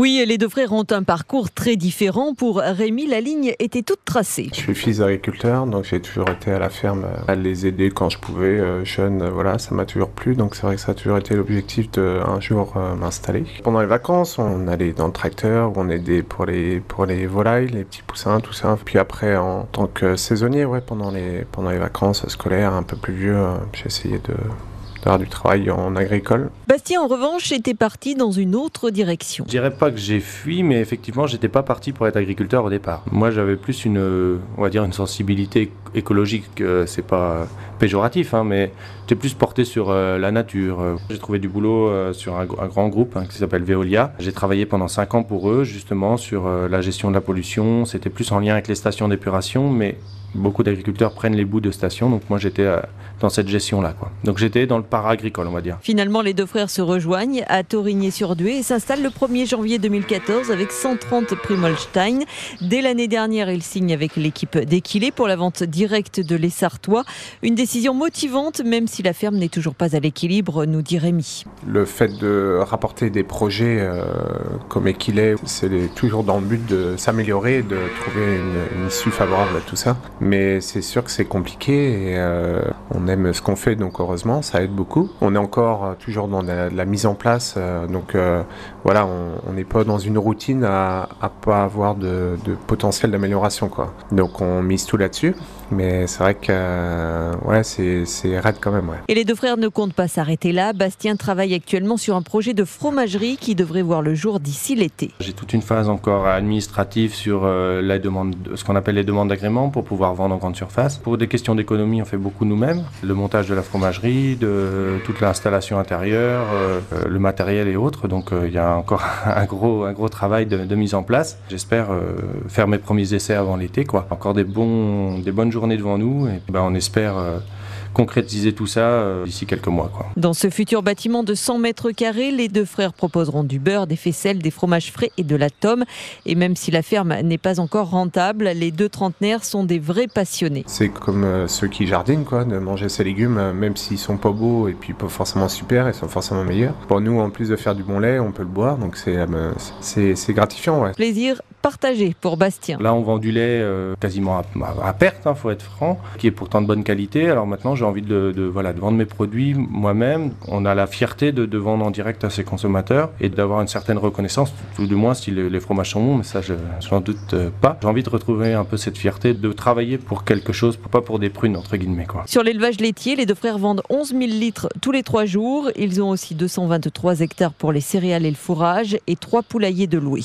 Oui, les deux frères ont un parcours très différent. Pour Rémi, la ligne était toute tracée. Je suis fils d'agriculteur, donc j'ai toujours été à la ferme à les aider quand je pouvais, jeune, voilà, ça m'a toujours plu. Donc c'est vrai que ça a toujours été l'objectif de un jour m'installer. Pendant les vacances, on allait dans le tracteur, on aidait pour les volailles, les petits poussins, tout ça. Puis après, en tant que saisonnier, pendant les vacances scolaires, un peu plus vieux, j'ai essayé d'avoir du travail en agricole. Bastien, en revanche, était parti dans une autre direction. Je dirais pas que j'ai fui, mais effectivement, j'étais pas parti pour être agriculteur au départ. Moi, j'avais plus une sensibilité écologique. C'est pas péjoratif, mais j'étais plus porté sur la nature. J'ai trouvé du boulot sur un grand groupe qui s'appelle Veolia. J'ai travaillé pendant 5 ans pour eux, justement, sur la gestion de la pollution. C'était plus en lien avec les stations d'épuration, mais beaucoup d'agriculteurs prennent les bouts de stations, donc moi j'étais dans cette gestion-là, Donc j'étais dans le para-agricole, on va dire. Finalement, les deux frères se rejoignent à Torigné-sur-Dué et s'installent le 1er janvier 2014 avec 130 Primolstein. Dès l'année dernière, ils signent avec l'équipe d'Equilé pour la vente directe de lait sartois. Une décision motivante, même si la ferme n'est toujours pas à l'équilibre, nous dit Rémi. Le fait de rapporter des projets comme Equilé, c'est toujours dans le but de s'améliorer et de trouver une issue favorable à tout ça. Mais c'est sûr que c'est compliqué et on aime ce qu'on fait, donc heureusement, ça aide beaucoup. On est encore toujours dans la mise en place, on n'est pas dans une routine à pas avoir de potentiel d'amélioration, Donc on mise tout là-dessus, mais c'est vrai que c'est raide quand même. Et les deux frères ne comptent pas s'arrêter là. Bastien travaille actuellement sur un projet de fromagerie qui devrait voir le jour d'ici l'été. J'ai toute une phase encore administrative sur ce qu'on appelle les demandes d'agrément pour pouvoir vendre en grande surface. Pour des questions d'économie, on fait beaucoup nous-mêmes. Le montage de la fromagerie, de toute l'installation intérieure, le matériel et autres. Donc il y a encore un gros travail de mise en place. J'espère faire mes premiers essais avant l'été, Encore des bonnes journées devant nous et on espère concrétiser tout ça d'ici quelques mois. Dans ce futur bâtiment de 100 mètres carrés, les deux frères proposeront du beurre, des faisselles, des fromages frais et de la tome. Et même si la ferme n'est pas encore rentable, les deux trentenaires sont des vrais passionnés. C'est comme ceux qui jardinent, de manger ces légumes, même s'ils sont pas beaux et puis pas forcément super, ils sont forcément meilleurs. Pour nous, en plus de faire du bon lait, on peut le boire, donc c'est gratifiant. Plaisir partagé pour Bastien. Là, on vend du lait quasiment à perte, faut être franc, qui est pourtant de bonne qualité. Alors maintenant, j'ai envie de vendre mes produits moi-même. On a la fierté de vendre en direct à ses consommateurs et d'avoir une certaine reconnaissance, tout du moins si les fromages sont bons, mais ça, je n'en doute pas. J'ai envie de retrouver un peu cette fierté, de travailler pour quelque chose, pas pour des prunes, entre guillemets. Sur l'élevage laitier, les deux frères vendent 11 000 litres tous les 3 jours. Ils ont aussi 223 hectares pour les céréales et le fourrage et 3 poulaillers de louer.